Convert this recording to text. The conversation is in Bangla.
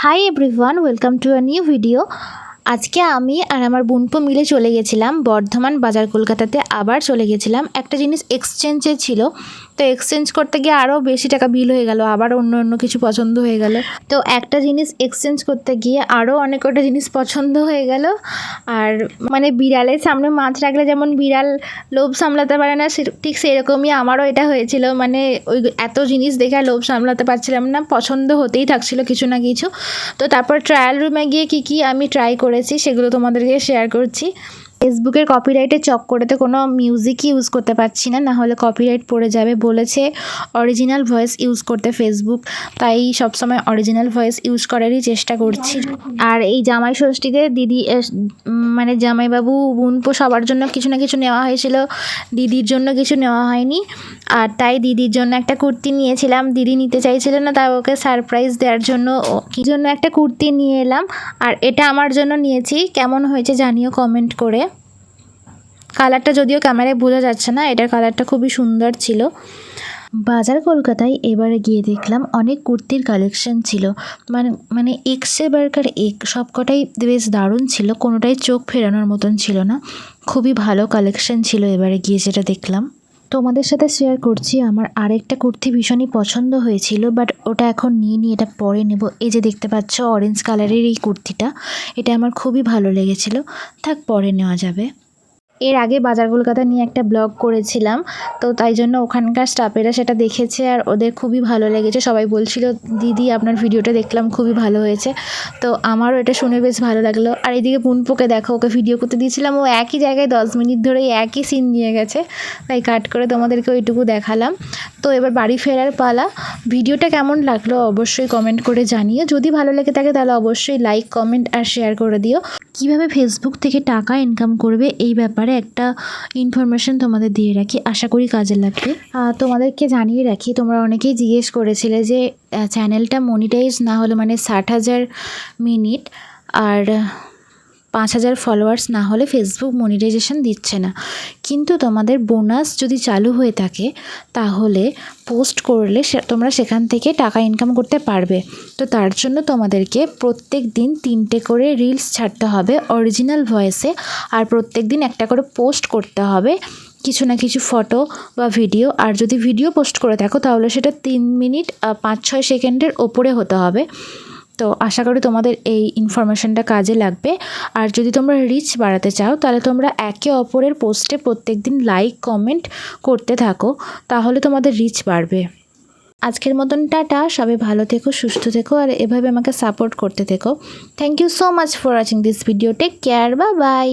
Hi everyone, welcome to a new video. আজকে আমি আর আমার বোনপো মিলে চলে গেছিলাম বর্ধমান বাজার কলকাতাতে। আবার চলে গেছিলাম, একটা জিনিস এক্সচেঞ্জে ছিল, তো এক্সচেঞ্জ করতে গিয়ে আরও বেশি টাকা বিল হয়ে গেল, আবার অন্য কিছু পছন্দ হয়ে গেল। তো একটা জিনিস এক্সচেঞ্জ করতে গিয়ে আরও অনেক কটা জিনিস পছন্দ হয়ে গেল। আর মানে বিড়ালের সামনে মাছ রাখলে যেমন বিড়াল লোভ সামলাতে পারে না, ঠিক সেরকমই আমারও এটা হয়েছিল। মানে ওই এত জিনিস দেখে লোভ সামলাতে পারছিলাম না, পছন্দ হতেই থাকছিল কিছু না কিছু। তো তারপর ট্রায়াল রুমে গিয়ে কী আমি ট্রাই করেছি সেগুলো তোমাদেরকে শেয়ার করছি। ফেসবুকের কপিরাইটের চক্করেতে কোনো মিউজিকই ইউজ করতে পারছি না, নাহলে কপিরাইট পড়ে যাবে। বলেছে অরিজিনাল ভয়েস ইউজ করতে ফেসবুক, তাই সবসময় অরিজিনাল ভয়েস ইউজ করারই চেষ্টা করছি। আর এই জামাই ষষ্ঠীতে দিদি মানে জামাইবাবু বোনপো সবার জন্য কিছু না কিছু নেওয়া হয়েছিল, দিদির জন্য কিছু নেওয়া হয়নি। আর তাই দিদির জন্য একটা কুর্তি নিয়েছিলাম, দিদি নিতে চাইছিল না, তাই ওকে সারপ্রাইজ দেওয়ার জন্য কি জন্য একটা কুর্তি নিয়ে এলাম। আর এটা আমার জন্য নিয়েছি, কেমন হয়েছে জানিও কমেন্ট করে। কালারটা যদিও ক্যামেরায় বোঝা যাচ্ছে না, এটার কালারটা খুবই সুন্দর ছিল। বাজার কলকাতায় এবারে গিয়ে দেখলাম অনেক কুর্তির কালেকশন ছিল, মানে এক্সে বার্কার সব কটাই বেশ দারুণ ছিল, কোনোটাই চোখ ফেরানোর মতন ছিল না। খুবই ভালো কালেকশন ছিল এবারে গিয়ে যেটা দেখলাম। তোমাদের সাথে শেয়ার করছি, আমার আরেকটা কুর্তি ভীষণই পছন্দ হয়েছিল, বাট ওটা এখন নিয়ে নিই, এটা পরে নেব। এই যে দেখতে পাচ্ছ অরেঞ্জ কালারের এই কুর্তিটা, এটা আমার খুবই ভালো লেগেছিল, থাক পরে নেওয়া যাবে। এর আগে বাজার কলকাতা নিয়ে একটা ব্লগ করেছিলাম, তো তাই জন্য ওখানকার স্টাফেরা সেটা দেখেছে আর ওদের খুবই ভালো লেগেছে। সবাই বলছিল দিদি আপনার ভিডিওটা দেখলাম খুবই ভালো হয়েছে, তো আমারও এটা শুনে বেশ ভালো লাগলো। আর এদিকে বোনপোকে দেখো, ওকে ভিডিও করতে দিয়েছিলাম, ও একই জায়গায় 10 মিনিট ধরে একই সিন নিয়ে গেছে, তাই কাট করে তোমাদেরকে ওইটুকু দেখালাম। তো এবার বাড়ি ফেরার পালা। ভিডিওটা কেমন লাগলো অবশ্যই কমেন্ট করে জানিও, যদি ভালো লেগে থাকে তাহলে অবশ্যই লাইক কমেন্ট আর শেয়ার করে দিও। কিভাবে ফেসবুক থেকে টাকা ইনকাম করবে এই ব্যাপারে একটা ইনফরমেশন তোমাদের দিয়ে রাখি, আশা করি কাজে লাগবে। তোমাদেরকে জানিয়ে রাখি, তোমরা অনেকেই জিজ্ঞেস করেছিলে যে চ্যানেলটা মনিটাইজ না হলে, মানে 60,000 মিনিট আর 5,000 ফলোয়ার্স না হলে ফেসবুক মনিটাইজেশন দিচ্ছে না। কিন্তু তোমাদের বোনাস যদি চালু হয়ে থাকে তাহলে পোস্ট করলে তোমরা সেখান থেকে টাকা ইনকাম করতে পারবে। তো তার জন্য তোমাদেরকে প্রত্যেক দিন 3টে করে রিলস ছাড়তে হবে অরিজিনাল ভয়েসে, আর প্রত্যেক দিন একটা করে পোস্ট করতে হবে কিছু না কিছু ফটো বা ভিডিও। আর যদি ভিডিও পোস্ট করে থাকো তাহলে সেটা 3 মিনিট 5-6 সেকেন্ডের ওপরে হতে হবে। তো আশা করি তোমাদের এই ইনফরমেশনটা কাজে লাগবে। আর যদি তোমরা রিচ বাড়াতে চাও তাহলে তোমরা একে অপরের পোস্টে প্রত্যেক দিন লাইক কমেন্ট করতে থাকো, তাহলে তোমাদের রিচ বাড়বে। আজকের মতন টাটা, সবাই ভালো থেকো, সুস্থ থেকো, আর এভাবে আমাকে সাপোর্ট করতে থেকো। Thank you so much for watching this video. Take care, bye by.